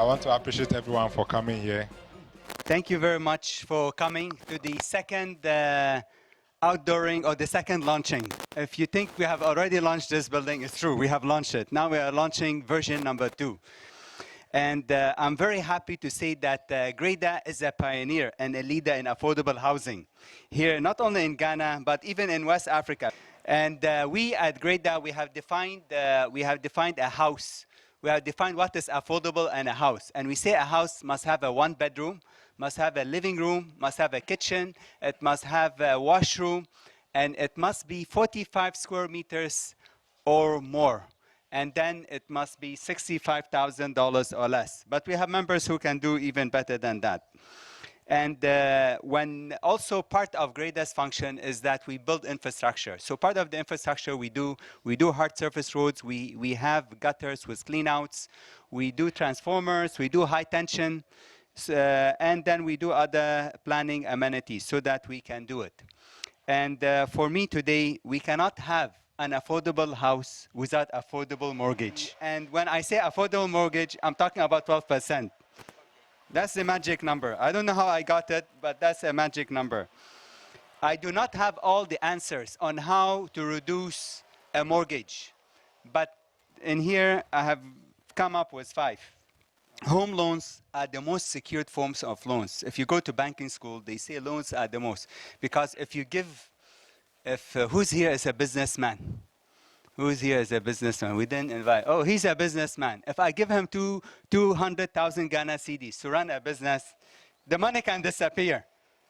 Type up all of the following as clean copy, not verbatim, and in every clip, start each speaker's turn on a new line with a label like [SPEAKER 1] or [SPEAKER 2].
[SPEAKER 1] want to appreciate everyone for coming here.
[SPEAKER 2] Thank you very much for coming to the second outdooring or the second launching. If you think we have already launched this building, it's true, we have launched it. Now we are launching version number 2. And I'm very happy to say that Greda is a pioneer and a leader in affordable housing here, not only in Ghana, but even in West Africa. And we at Greda, we have defined a house. We have defined what is affordable and a house. And we say a house must have a 1-bedroom, must have a living room, must have a kitchen, it must have a washroom, and it must be 45 square meters or more. And then it must be $65,000 or less. But we have members who can do even better than that. And when also part of Greda's function is that we build infrastructure. So part of the infrastructure we do hard surface roads, we have gutters with clean outs, we do transformers, we do high tension, and then we do other planning amenities so that we can do it. And for me today, we cannot have an affordable house without affordable mortgage. And when I say affordable mortgage, I'm talking about 12%. That's the magic number. I don't know how I got it, but that's a magic number. I do not have all the answers on how to reduce a mortgage, but in here I have come up with 5. Home loans are the most secured forms of loans. If you go to banking school, they say loans are the most. Because if who's here is a businessman? Who's here is a businessman? We didn't invite. Oh, he's a businessman. If I give him 200,000 Ghana cedis to run a business, the money can disappear.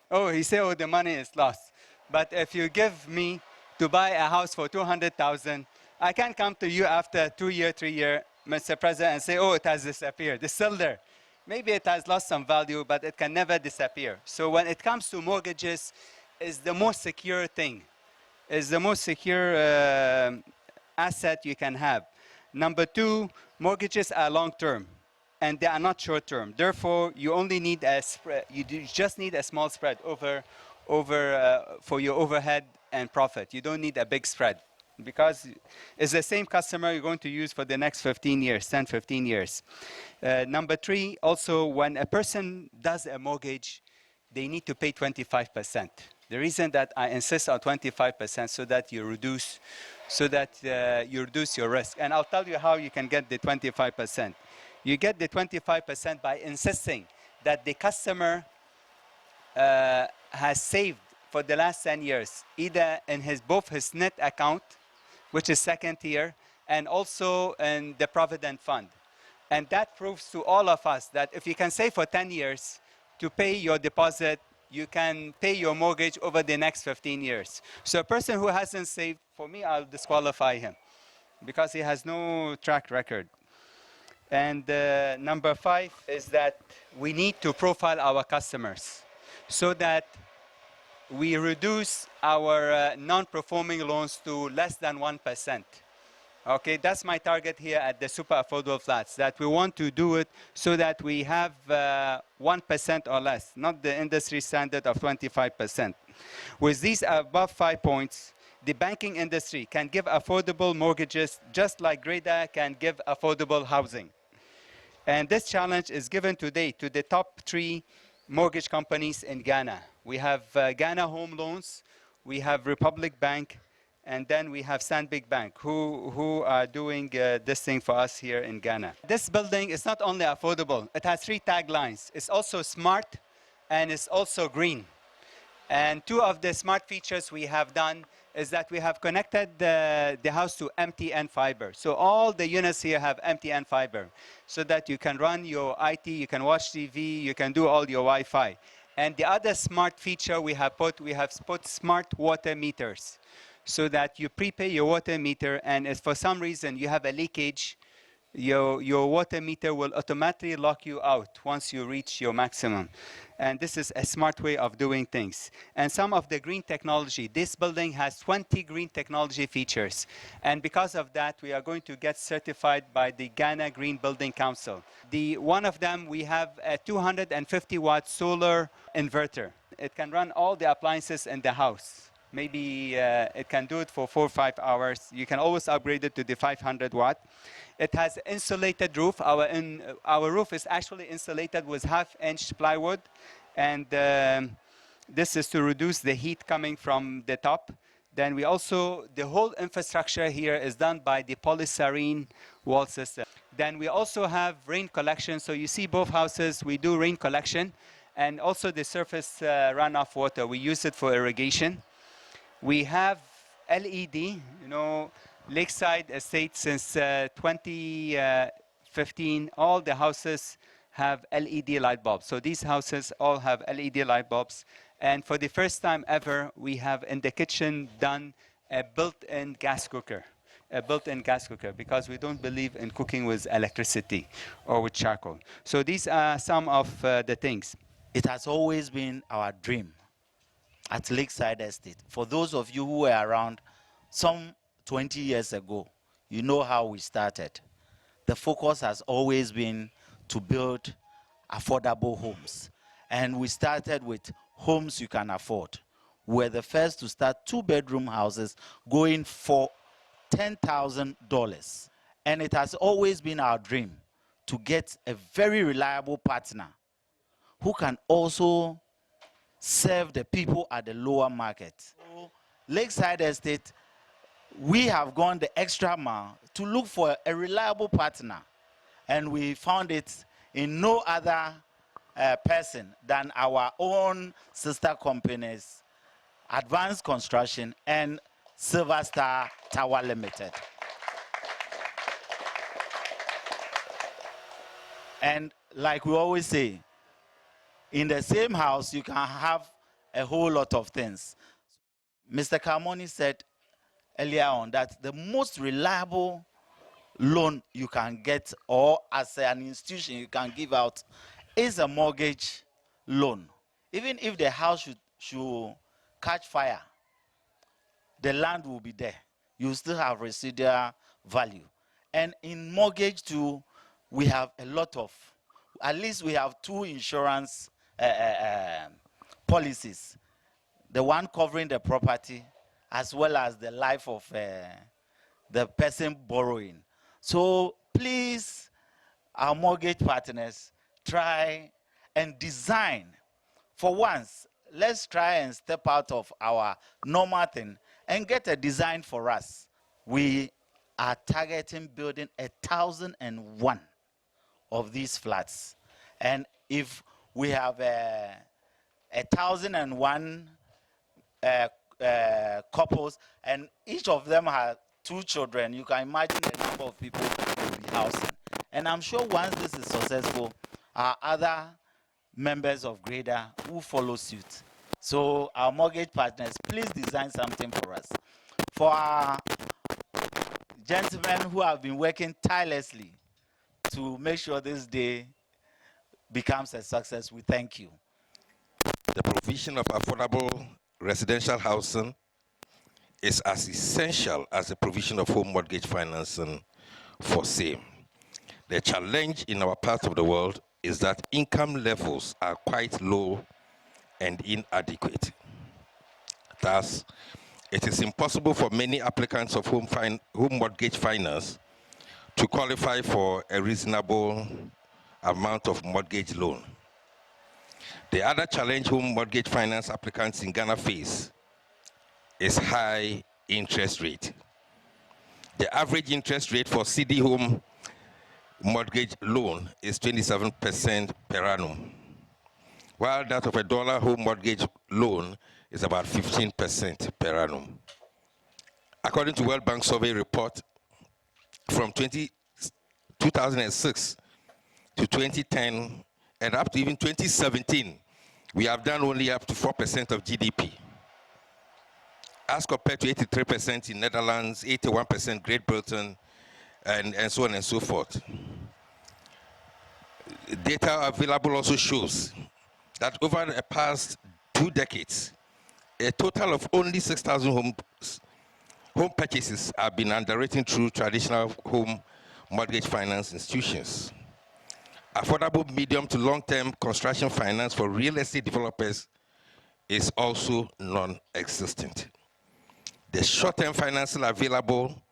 [SPEAKER 2] Oh, he say, oh, the money is lost. But if you give me to buy a house for 200,000, I can come to you after 2 years, 3 years, Mr. President, and say, oh, it has disappeared. It's still there. Maybe it has lost some value, but it can never disappear. So when it comes to mortgages, it's the most secure thing. It's the most secure asset you can have. Number 2, mortgages are long-term, and they are not short-term. Therefore, you only need a spread. You just need a small spread for your overhead and profit. You don't need a big spread because it's the same customer you're going to use for the next 15 years, 10, 15 years. Number 3, also, when a person does a mortgage, they need to pay 25%. The reason that I insist on 25% so that you reduce your risk. And I'll tell you how you can get the 25%. You get the 25% by insisting that the customer has saved for the last 10 years, either in both his net account, which is second tier, and also in the Provident Fund. And that proves to all of us that if you can save for 10 years to pay your deposit, you can pay your mortgage over the next 15 years. So a person who hasn't saved, for me, I'll disqualify him because he has no track record. And number 5 is that we need to profile our customers so that we reduce our non-performing loans to less than 1%. Okay, that's my target here at the super affordable flats, that we want to do it so that we have 1% or less, not the industry standard of 25%. With these above 5 points, the banking industry can give affordable mortgages just like Greda can give affordable housing. And this challenge is given today to the top 3 mortgage companies in Ghana. We have Ghana Home Loans, we have Republic Bank, and then we have Stanbic Bank, who are doing this thing for us here in Ghana. This building is not only affordable, it has 3 taglines. It's also smart, and it's also green. And 2 of the smart features we have done is that we have connected the house to MTN fiber. So all the units here have MTN fiber, so that you can run your IT, you can watch TV, you can do all your Wi-Fi. And the other smart feature we have put smart water meters, so that you prepay your water meter, and if for some reason you have a leakage, your water meter will automatically lock you out once you reach your maximum. And this is a smart way of doing things. And some of the green technology, this building has 20 green technology features. And because of that, we are going to get certified by the Ghana Green Building Council. One of them, we have a 250-watt solar inverter. It can run all the appliances in the house. Maybe it can do it for 4 or 5 hours. You can always upgrade it to the 500 watt. It has insulated roof. Our roof is actually insulated with half-inch plywood, and this is to reduce the heat coming from the top. Then we also, the whole infrastructure here is done by the polystyrene wall system. Then we also have rain collection. So you see both houses, we do rain collection, and also the surface runoff water. We use it for irrigation. We have LED, Lakeside Estate since 2015, all the houses have LED light bulbs. So these houses all have LED light bulbs. And for the first time ever, we have in the kitchen done a built-in gas cooker. Because we don't believe in cooking with electricity or with charcoal. So these are some of the things.
[SPEAKER 3] It has always been our dream at Lakeside Estate. For those of you who were around some 20 years ago, you know how we started. The focus has always been to build affordable homes. And we started with homes you can afford. We're the first to start 2-bedroom houses going for $10,000. And it has always been our dream to get a very reliable partner who can also serve the people at the lower market. So, Lakeside Estate, we have gone the extra mile to look for a reliable partner. And we found it in no other person than our own sister companies, Advanced Construction and Silver Star Tower Limited. And like we always say, in the same house, you can have a whole lot of things. Mr. Carmoni said earlier on that the most reliable loan you can get, or as an institution you can give out, is a mortgage loan. Even if the house should catch fire, the land will be there. You still have residual value. And in mortgage too, we have a lot of, at least we have 2 insurance policies. The one covering the property as well as the life of the person borrowing. So please, our mortgage partners, try and design. For once, let's try and step out of our normal thing and get a design for us. We are targeting building 1,001 of these flats. And if we have 1,001 couples, and each of them have 2 children, you can imagine the number of people will be housing. And I'm sure once this is successful, our other members of Grader will follow suit. So our mortgage partners, please design something for us. For our gentlemen who have been working tirelessly to make sure this day becomes a success, we thank you.
[SPEAKER 4] The provision of affordable residential housing is as essential as the provision of home mortgage financing for same. The challenge in our part of the world is that income levels are quite low and inadequate. Thus, it is impossible for many applicants of home mortgage finance to qualify for a reasonable amount of mortgage loan. The other challenge home mortgage finance applicants in Ghana face is high interest rate. The average interest rate for CD home mortgage loan is 27% per annum, while that of a dollar home mortgage loan is about 15% per annum. According to World Bank survey report, from 2006 to 2010 and up to even 2017, we have done only up to 4% of GDP, as compared to 83% in Netherlands, 81% Great Britain, and so on and so forth. Data available also shows that over the past 2 decades, a total of only 6,000 home purchases have been underwritten through traditional home mortgage finance institutions. Affordable medium to long-term construction finance for real estate developers is also non-existent. The short-term financing available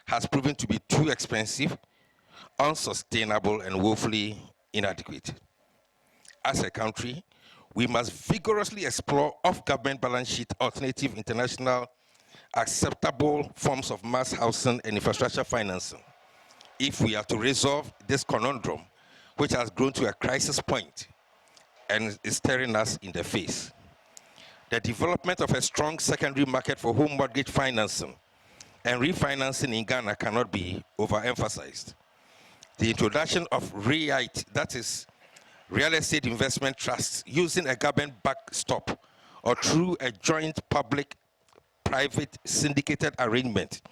[SPEAKER 4] has proven to be too expensive, unsustainable, and woefully inadequate. As a country, we must vigorously explore off-government balance sheet alternative international acceptable forms of mass housing and infrastructure financing if we are to resolve this conundrum, which has grown to a crisis point and is staring us in the face. The development of a strong secondary market for home mortgage financing and refinancing in Ghana cannot be overemphasized. The introduction of REIT, that is, real estate investment trusts, using a government backstop or through a joint public-private syndicated arrangement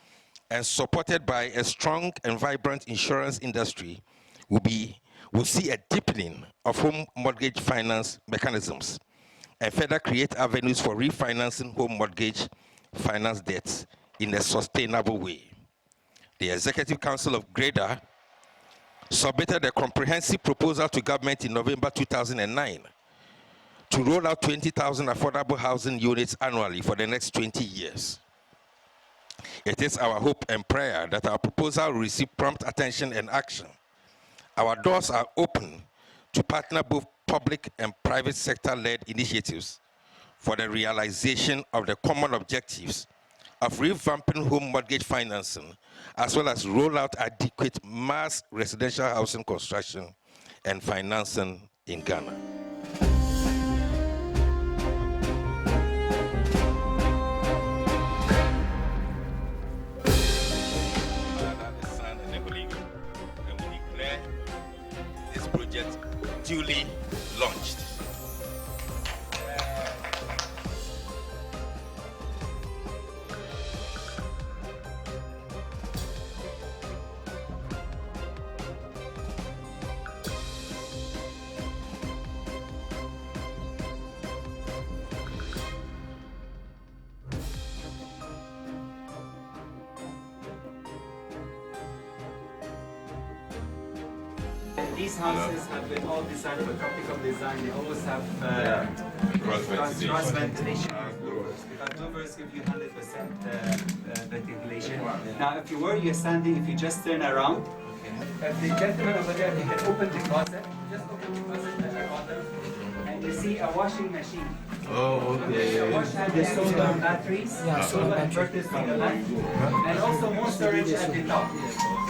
[SPEAKER 4] and supported by a strong and vibrant insurance industry will see a deepening of home mortgage finance mechanisms and further create avenues for refinancing home mortgage finance debts in a sustainable way. The Executive Council of Greater submitted a comprehensive proposal to government in November 2009 to roll out 20,000 affordable housing units annually for the next 20 years. It is our hope and prayer that our proposal will receive prompt attention and action. Our doors are open to partner both public and private sector-led initiatives for the realization of the common objectives of revamping home mortgage financing, as well as roll out adequate mass residential housing construction and financing in Ghana. This project duly launched.
[SPEAKER 2] These houses have been all designed for tropical design. They always have cross ventilation doors. Because doors give you 100% ventilation. Now, if you're standing, if you just turn around, if the gentleman over there, he can open the closet. Just open the closet at the bottom, and you see a washing machine.
[SPEAKER 3] Oh, okay.
[SPEAKER 2] The solar batteries, solar inverters on the left, and also more storage at the top.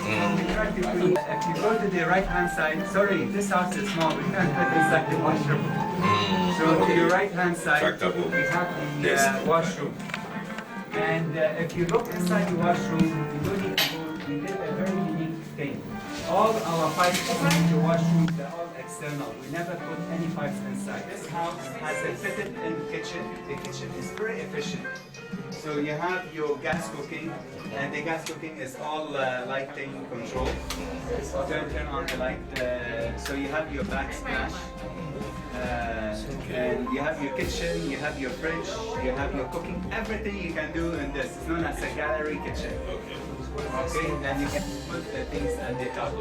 [SPEAKER 2] If you go to the right-hand side, sorry, this house is small, we can't put inside the washroom. So to the right-hand side, we have the washroom. And if you look inside the washroom, you don't need to go, we did a very unique thing. All our pipes in the washroom, they're all external. We never put any pipes inside. This house has a fitted-in kitchen. The kitchen is very efficient. So you have your gas cooking, and the gas cooking is all lighting control. So turn on the light. So you have your backsplash, and you have your kitchen, you have your fridge, you have your cooking. Everything you can do in this. It's known as a gallery kitchen. Okay, then you can put the things at the top.